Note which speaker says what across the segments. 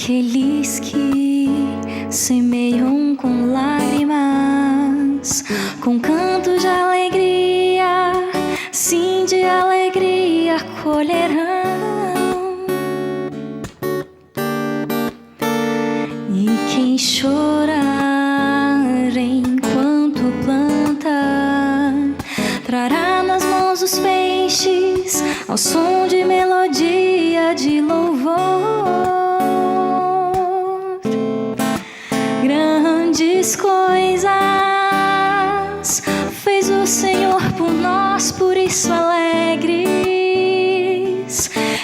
Speaker 1: Aqueles que semeiam com lágrimas, com canto de alegria, sim, de alegria colherão. E quem chorar enquanto planta, trará nas mãos os peixes ao som de melodia de louvor. Grandes coisas fez o Senhor por nós, por isso alegres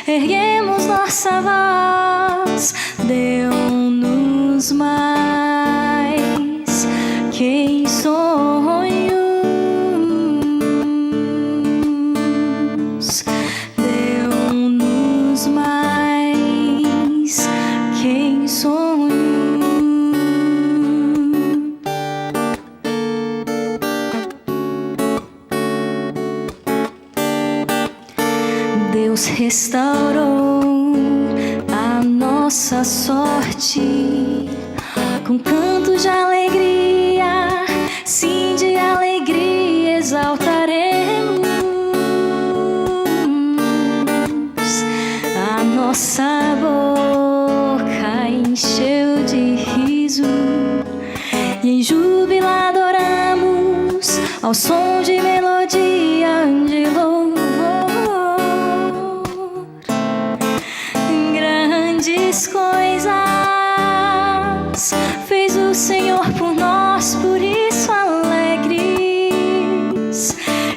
Speaker 1: erguemos nossa voz. Deu-nos mais que em sonhos, deu-nos mais que em sonhos. Deus restaurou a nossa sorte com canto de alegria, sim, de alegria exaltaremos. A nossa boca encheu de riso e em júbilo adoramos ao som de melodia de louvor. Grandes coisas fez o Senhor por nós, por isso alegres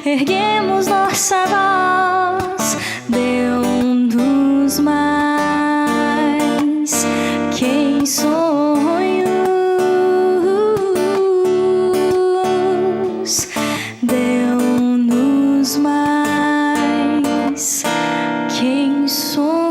Speaker 1: erguemos nossa voz. Deu-nos mais que em sonhos, deu-nos mais que em sonhos.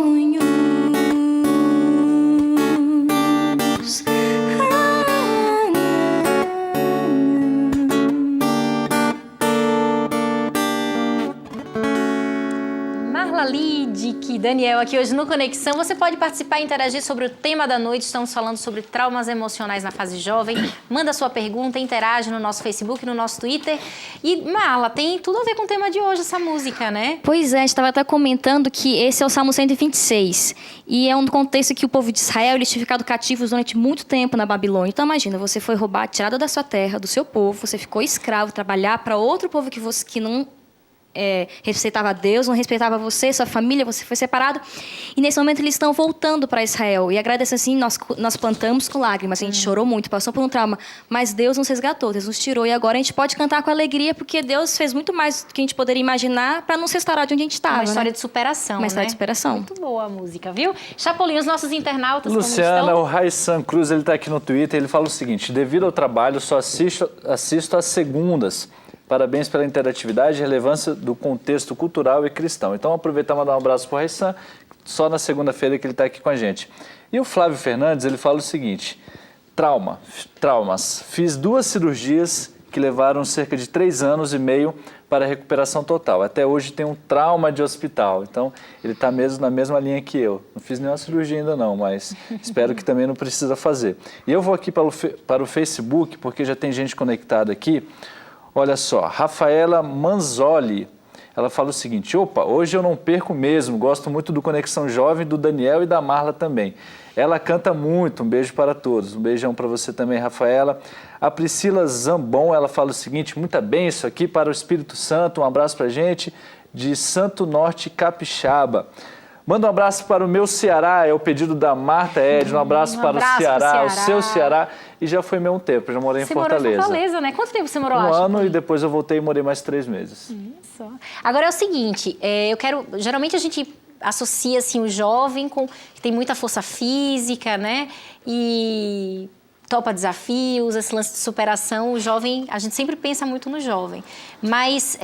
Speaker 2: Lidic, Daniel aqui hoje no Conexão. Você pode participar e interagir sobre o tema da noite. Estamos falando sobre traumas emocionais na fase jovem. Manda sua pergunta, interage no nosso Facebook, no nosso Twitter. E Marla, tem tudo a ver com o tema de hoje essa música, né?
Speaker 1: Pois é, a gente estava até comentando que esse é o Salmo 126. E é um contexto que o povo de Israel eles tinham ficado cativos durante muito tempo na Babilônia. Então imagina, você foi roubado, tirado da sua terra, do seu povo, você ficou escravo, trabalhar para outro povo que não respeitava a Deus, não respeitava você, sua família, você foi separado. E nesse momento eles estão voltando para Israel. E agradecendo assim, nós plantamos com lágrimas, a gente chorou muito, passou por um trauma. Mas Deus nos resgatou, Deus nos tirou. E agora a gente pode cantar com alegria, porque Deus fez muito mais do que a gente poderia imaginar para nos restaurar de onde a gente estava.
Speaker 2: Uma história de superação,
Speaker 1: Uma história de superação.
Speaker 2: Muito boa a música, viu? Chapolin, os nossos internautas,
Speaker 3: Luciana,
Speaker 2: como
Speaker 3: o Raissan Cruz, ele está aqui no Twitter, ele fala o seguinte: devido ao trabalho, só assisto às segundas. Parabéns pela interatividade e relevância do contexto cultural e cristão. Então, aproveitar e mandar um abraço para o Raissan, só na segunda-feira que ele está aqui com a gente. E o Flávio Fernandes, ele fala o seguinte: traumas. Fiz 2 cirurgias que levaram cerca de 3 anos e meio para a recuperação total. Até hoje tem um trauma de hospital. Então, ele está mesmo na mesma linha que eu. Não fiz nenhuma cirurgia ainda não, mas espero que também não precisa fazer. E eu vou aqui para o Facebook, porque já tem gente conectada aqui. Olha só, Rafaela Manzoli, ela fala o seguinte: opa, hoje eu não perco mesmo, gosto muito do Conexão Jovem, do Daniel e da Marla também. Ela canta muito, um beijo para todos, um beijão para você também, Rafaela. A Priscila Zambon, ela fala o seguinte: muita bênção aqui para o Espírito Santo, um abraço para a gente, de Santo Norte, Capixaba. Manda um abraço para o meu Ceará, é o pedido da Marta Ed, um abraço para o Ceará, o seu Ceará. E já foi meu tempo, já morei em Fortaleza.
Speaker 2: Você morou em Fortaleza, né? Quanto tempo você morou lá?
Speaker 3: 1 ano e depois eu voltei e morei mais 3 meses.
Speaker 2: Isso. Agora é o seguinte, geralmente a gente associa assim, o jovem que tem muita força física, né? E topa desafios, esse lance de superação. O jovem, a gente sempre pensa muito no jovem. Mas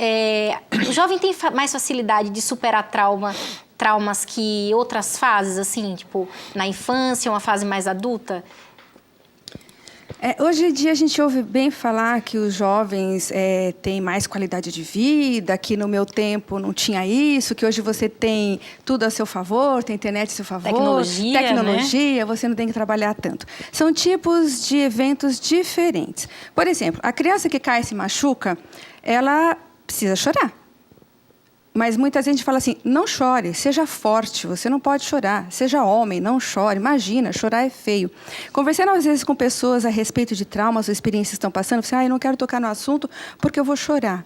Speaker 2: o jovem tem mais facilidade de superar traumas que outras fases, assim, tipo, na infância, uma fase mais adulta?
Speaker 4: Hoje em dia a gente ouve bem falar que os jovens têm mais qualidade de vida, que no meu tempo não tinha isso, que hoje você tem tudo a seu favor, tem internet a seu favor. Tecnologia, né? Você não tem que trabalhar tanto. São tipos de eventos diferentes. Por exemplo, a criança que cai e se machuca, ela precisa chorar. Mas muita gente fala assim, não chore, seja forte, você não pode chorar, seja homem, não chore, imagina, chorar é feio. Conversando às vezes com pessoas a respeito de traumas ou experiências que estão passando, você eu não quero tocar no assunto porque eu vou chorar.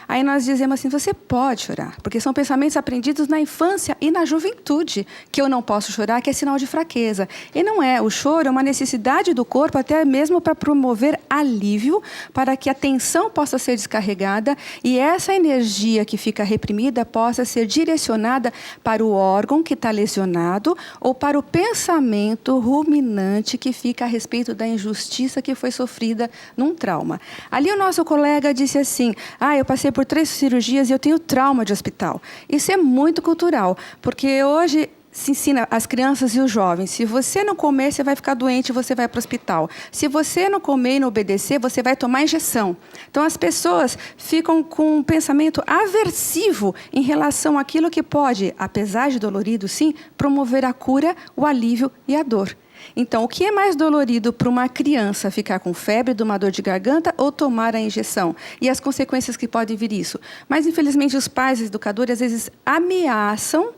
Speaker 4: Aí nós dizemos assim, você pode chorar, porque são pensamentos aprendidos na infância e na juventude, que eu não posso chorar, que é sinal de fraqueza. E não é, o choro é uma necessidade do corpo, até mesmo para promover alívio, para que a tensão possa ser descarregada e essa energia que fica reprimida possa ser direcionada para o órgão que está lesionado ou para o pensamento ruminante que fica a respeito da injustiça que foi sofrida num trauma. Ali o nosso colega disse assim, eu passei por 3 cirurgias e eu tenho trauma de hospital. Isso é muito cultural, porque hoje se ensina as crianças e os jovens, se você não comer, você vai ficar doente, você vai para o hospital. Se você não comer e não obedecer, você vai tomar injeção. Então, as pessoas ficam com um pensamento aversivo em relação àquilo que pode, apesar de dolorido, sim, promover a cura, o alívio e a dor. Então, o que é mais dolorido para uma criança ficar com febre, de uma dor de garganta ou tomar a injeção? E as consequências que podem vir isso? Mas, infelizmente, os pais, os educadores, às vezes ameaçam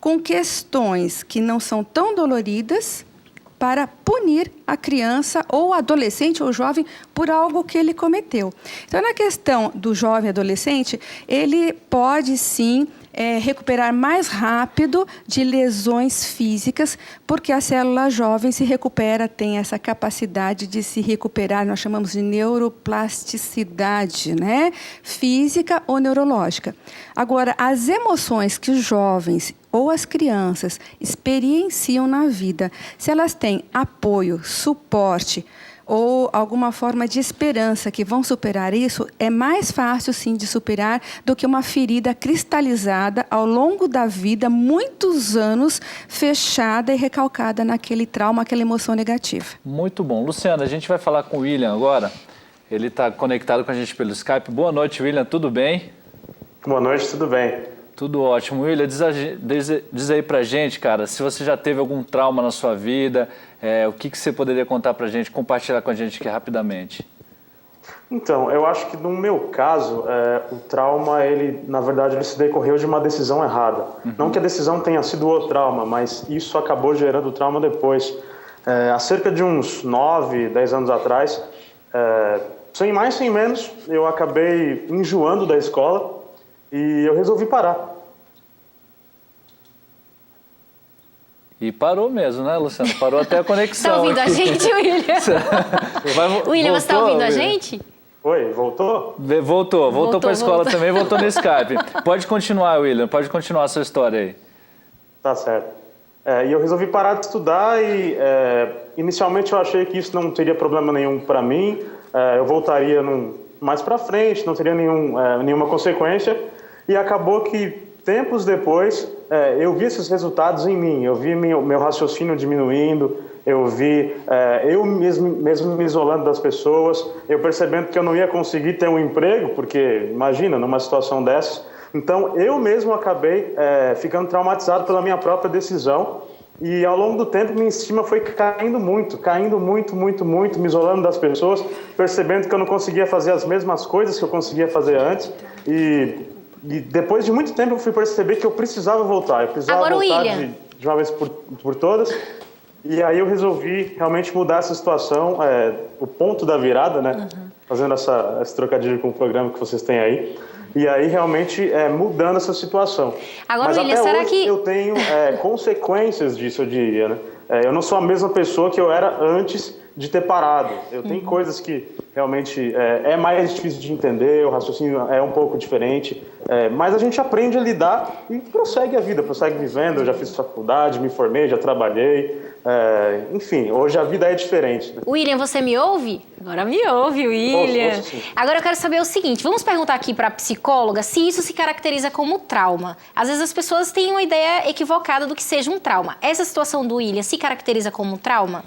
Speaker 4: com questões que não são tão doloridas para punir a criança ou adolescente ou jovem por algo que ele cometeu. Então, na questão do jovem adolescente, ele pode, sim, recuperar mais rápido de lesões físicas, porque a célula jovem se recupera, tem essa capacidade de se recuperar, nós chamamos de neuroplasticidade, né? Física ou neurológica. Agora, as emoções que os jovens ou as crianças experienciam na vida, se elas têm apoio, suporte, ou alguma forma de esperança que vão superar isso, é mais fácil, sim, de superar do que uma ferida cristalizada ao longo da vida, muitos anos, fechada e recalcada naquele trauma, aquela emoção negativa.
Speaker 3: Muito bom. Luciana, a gente vai falar com o William agora. Ele está conectado com a gente pelo Skype. Boa noite, William. Tudo bem?
Speaker 5: Boa noite, tudo bem.
Speaker 3: Tudo ótimo. William, diz aí pra gente, cara, se você já teve algum trauma na sua vida, o que você poderia contar pra gente, compartilhar com a gente aqui rapidamente?
Speaker 5: Então, eu acho que no meu caso, o trauma, na verdade, ele se decorreu de uma decisão errada. Não que a decisão tenha sido o trauma, mas isso acabou gerando trauma depois. Há cerca de uns 9, 10 anos atrás, sem mais, sem menos, eu acabei enjoando da escola e eu resolvi parar.
Speaker 3: E parou mesmo, né, Luciano? Parou até a conexão.
Speaker 2: Tá ouvindo
Speaker 3: aqui.
Speaker 2: a gente, William? William, você tá ouvindo a
Speaker 3: William?
Speaker 2: gente?
Speaker 5: Oi, voltou?
Speaker 3: Voltou para a escola também, voltou no Skype. Pode continuar, William, pode continuar a sua história aí.
Speaker 5: Tá certo. E eu resolvi parar de estudar e inicialmente eu achei que isso não teria problema nenhum para mim, eu voltaria mais para frente, não teria nenhuma consequência, e acabou que tempos depois eu vi esses resultados em mim, eu vi meu raciocínio diminuindo, eu vi eu mesmo me isolando das pessoas, eu percebendo que eu não ia conseguir ter um emprego, porque imagina, numa situação dessas. Então eu mesmo acabei ficando traumatizado pela minha própria decisão, e ao longo do tempo minha estima foi caindo muito, me isolando das pessoas, percebendo que eu não conseguia fazer as mesmas coisas que eu conseguia fazer antes, e depois de muito tempo eu fui perceber que eu precisava voltar,
Speaker 2: Agora,
Speaker 5: voltar
Speaker 2: William,
Speaker 5: de uma vez por todas, e aí eu resolvi realmente mudar essa situação, o ponto da virada, né? Fazendo esse trocadilho com o programa que vocês têm aí. E aí, realmente, mudando essa situação.
Speaker 2: Agora,
Speaker 5: mas
Speaker 2: William,
Speaker 5: até
Speaker 2: será
Speaker 5: hoje
Speaker 2: que...
Speaker 5: eu tenho consequências disso, eu diria, né? Eu não sou a mesma pessoa que eu era antes de ter parado. Eu tenho coisas que realmente é mais difícil de entender, o raciocínio é um pouco diferente, mas a gente aprende a lidar e prossegue a vida, prossegue vivendo. Eu já fiz faculdade, me formei, já trabalhei, enfim, hoje a vida é diferente, né?
Speaker 2: William, você me ouve? Agora me ouve, William.
Speaker 5: Ouço, sim.
Speaker 2: Agora eu quero saber o seguinte, vamos perguntar aqui para a psicóloga se isso se caracteriza como trauma. Às vezes as pessoas têm uma ideia equivocada do que seja um trauma. Essa situação do William se caracteriza como trauma?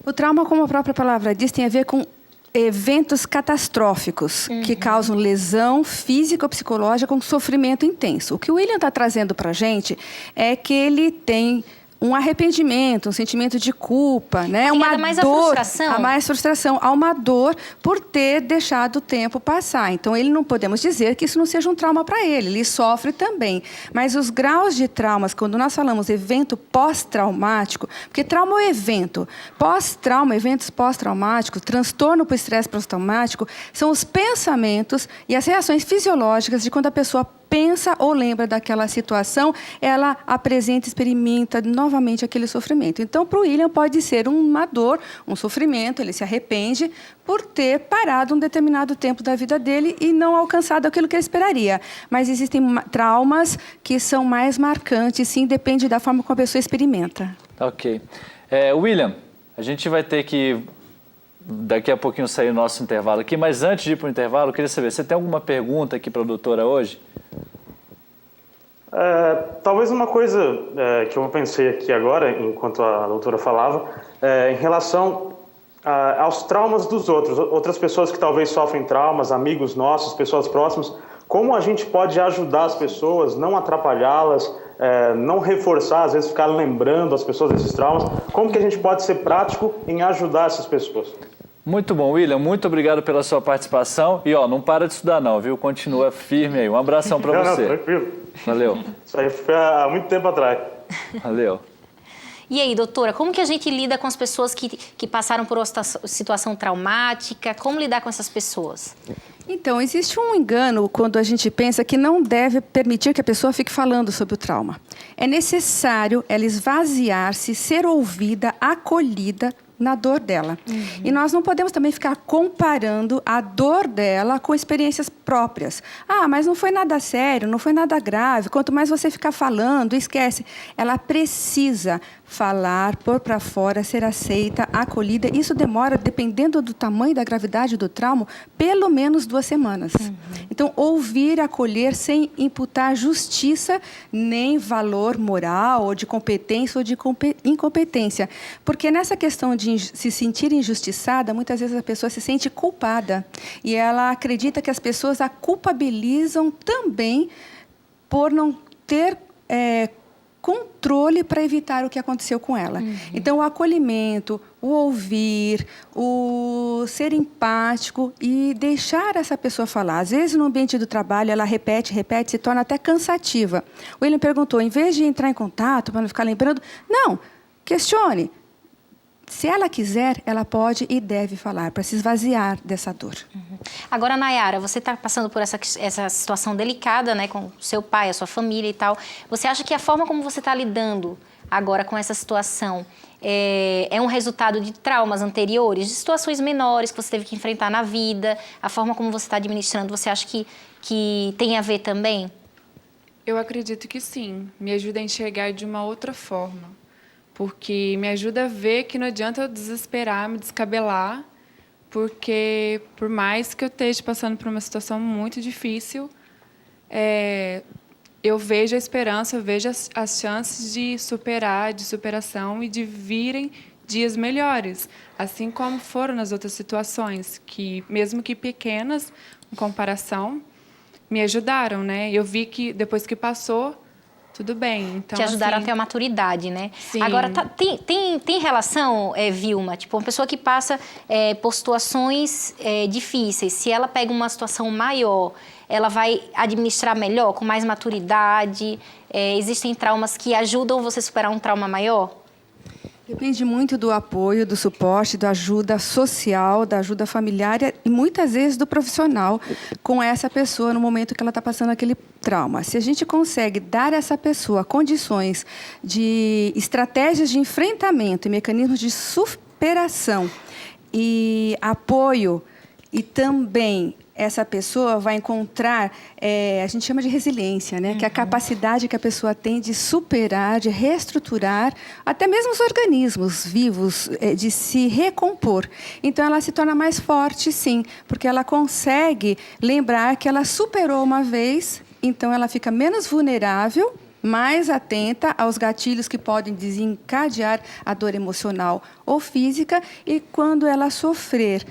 Speaker 4: O trauma, como a própria palavra diz, tem a ver com eventos catastróficos que causam lesão física ou psicológica com sofrimento intenso. O que o William está trazendo para a gente é que ele tem um arrependimento, um sentimento de culpa, né? Uma
Speaker 2: mais
Speaker 4: dor,
Speaker 2: à frustração.
Speaker 4: a mais frustração, há uma dor por ter deixado o tempo passar. Então, ele não podemos dizer que isso não seja um trauma para ele, ele sofre também. Mas os graus de traumas, quando nós falamos evento pós-traumático, porque trauma é evento, pós-trauma, eventos pós-traumáticos, transtorno por estresse pós-traumático, são os pensamentos e as reações fisiológicas de quando a pessoa pensa ou lembra daquela situação, ela apresenta, experimenta novamente aquele sofrimento. Então, para o William pode ser uma dor, um sofrimento, ele se arrepende por ter parado um determinado tempo da vida dele e não alcançado aquilo que ele esperaria. Mas existem traumas que são mais marcantes, sim, depende da forma como a pessoa experimenta.
Speaker 3: Ok. William, a gente vai ter que daqui a pouquinho sair o nosso intervalo aqui, mas antes de ir para o intervalo, eu queria saber, você tem alguma pergunta aqui para a doutora hoje?
Speaker 5: Talvez uma coisa que eu pensei aqui agora, enquanto a doutora falava, em relação aos traumas dos outros, outras pessoas que talvez sofrem traumas, amigos nossos, pessoas próximas, como a gente pode ajudar as pessoas, não atrapalhá-las, não reforçar, às vezes ficar lembrando as pessoas desses traumas, como que a gente pode ser prático em ajudar essas pessoas?
Speaker 3: Muito bom, William, muito obrigado pela sua participação e não para de estudar não, viu? Continua firme aí, um abração para você.
Speaker 5: Não, tranquilo.
Speaker 3: Valeu.
Speaker 5: Isso aí foi há muito tempo atrás.
Speaker 3: Valeu.
Speaker 2: E aí, doutora, como que a gente lida com as pessoas que passaram por uma situação traumática? Como lidar com essas pessoas?
Speaker 4: Então, existe um engano quando a gente pensa que não deve permitir que a pessoa fique falando sobre o trauma. É necessário ela esvaziar-se, ser ouvida, acolhida na dor dela. E nós não podemos também ficar comparando a dor dela com experiências próprias. Mas não foi nada sério, não foi nada grave. Quanto mais você ficar falando, esquece. Ela precisa falar, pôr para fora, ser aceita, acolhida. Isso demora, dependendo do tamanho e da gravidade do trauma, pelo menos 2 semanas. Então, ouvir, acolher, sem imputar justiça, nem valor moral, ou de competência ou de incompetência. Porque nessa questão de se sentir injustiçada, muitas vezes a pessoa se sente culpada. E ela acredita que as pessoas a culpabilizam também por não ter controle para evitar o que aconteceu com ela. Então, o acolhimento, o ouvir, o ser empático e deixar essa pessoa falar. Às vezes, no ambiente do trabalho, ela repete, se torna até cansativa. O William perguntou, em vez de entrar em contato, para não ficar lembrando, não, questione. Se ela quiser, ela pode e deve falar, para se esvaziar dessa dor.
Speaker 2: Agora, Nayara, você está passando por essa situação delicada, né, com seu pai, a sua família e tal. Você acha que a forma como você está lidando agora com essa situação é um resultado de traumas anteriores, de situações menores que você teve que enfrentar na vida? A forma como você está administrando, você acha que tem a ver também?
Speaker 6: Eu acredito que sim. Me ajuda a enxergar de uma outra forma. Porque me ajuda a ver que não adianta eu desesperar, me descabelar, porque por mais que eu esteja passando por uma situação muito difícil, eu vejo a esperança, eu vejo as chances de superar, de superação e de virem dias melhores, assim como foram nas outras situações, que mesmo que pequenas, em comparação, me ajudaram, né? Eu vi que depois que passou, tudo bem. Então,
Speaker 2: te ajudaram
Speaker 6: assim,
Speaker 2: a ter a maturidade, né?
Speaker 6: Sim.
Speaker 2: Agora, tem relação, Vilma? Tipo, uma pessoa que passa por situações difíceis, se ela pega uma situação maior, ela vai administrar melhor, com mais maturidade? Existem traumas que ajudam você a superar um trauma maior?
Speaker 4: Depende muito do apoio, do suporte, da ajuda social, da ajuda familiar e muitas vezes do profissional com essa pessoa no momento que ela está passando aquele trauma. Se a gente consegue dar a essa pessoa condições de estratégias de enfrentamento e mecanismos de superação e apoio, e também essa pessoa vai encontrar, a gente chama de resiliência, né? Que é a capacidade que a pessoa tem de superar, de reestruturar, até mesmo os organismos vivos, de se recompor. Então, ela se torna mais forte, sim, porque ela consegue lembrar que ela superou uma vez, então ela fica menos vulnerável mais atenta aos gatilhos que podem desencadear a dor emocional ou física, e quando ela sofrer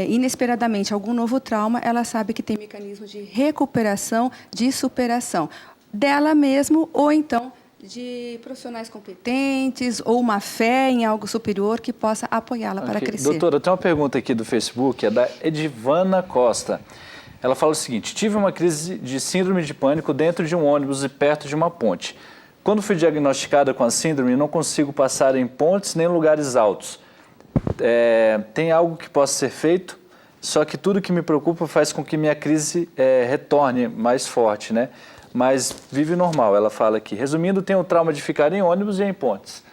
Speaker 4: inesperadamente algum novo trauma, ela sabe que tem mecanismo de recuperação, de superação dela mesmo, ou então de profissionais competentes, ou uma fé em algo superior que possa apoiá-la para crescer.
Speaker 3: Doutora, tem uma pergunta aqui do Facebook, é da Edivana Costa. Ela fala o seguinte: tive uma crise de síndrome de pânico dentro de um ônibus e perto de uma ponte. Quando fui diagnosticada com a síndrome, não consigo passar em pontes nem lugares altos. Tem algo que possa ser feito? Só que tudo que me preocupa faz com que minha crise retorne mais forte, né? Mas vive normal, ela fala aqui. Resumindo, tem o trauma de ficar em ônibus e em pontes.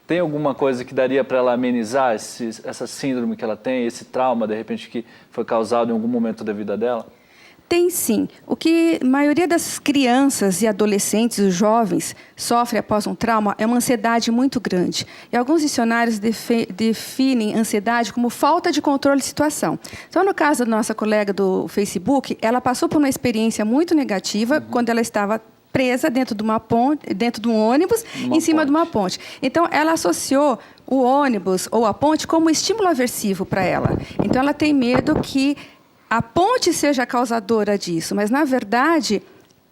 Speaker 3: Tem alguma coisa que daria para ela amenizar essa síndrome que ela tem, esse trauma, de repente, que foi causado em algum momento da vida dela?
Speaker 4: Tem sim. O que a maioria das crianças e adolescentes, os jovens, sofre após um trauma é uma ansiedade muito grande. E alguns dicionários definem ansiedade como falta de controle de situação. Então, no caso da nossa colega do Facebook, ela passou por uma experiência muito negativa quando ela estava presa dentro de uma ponte, dentro de um ônibus, em cima de uma ponte. Então, ela associou o ônibus ou a ponte como estímulo aversivo para ela. Então, ela tem medo que a ponte seja a causadora disso, mas, na verdade,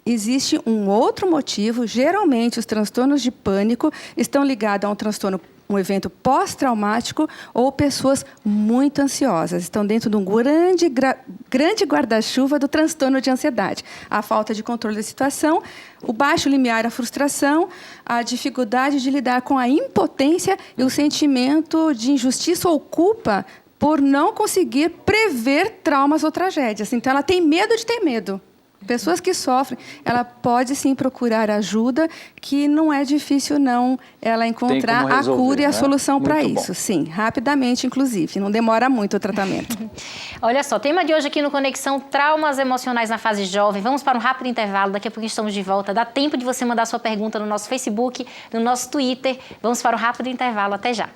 Speaker 4: existe um outro motivo. Geralmente, os transtornos de pânico estão ligados a um evento pós-traumático, ou pessoas muito ansiosas. Estão dentro de um grande guarda-chuva do transtorno de ansiedade. A falta de controle da situação, o baixo limiar à frustração, a dificuldade de lidar com a impotência e o sentimento de injustiça ou culpa por não conseguir prever traumas ou tragédias. Então, ela tem medo de ter medo. Pessoas que sofrem, ela pode sim procurar ajuda, que não é difícil não ela encontrar a cura e a solução para isso. Sim, rapidamente, inclusive. Não demora muito o tratamento.
Speaker 2: Olha só, tema de hoje aqui no Conexão, traumas emocionais na fase jovem. Vamos para um rápido intervalo, daqui a pouco estamos de volta. Dá tempo de você mandar sua pergunta no nosso Facebook, no nosso Twitter. Vamos para um rápido intervalo, até já.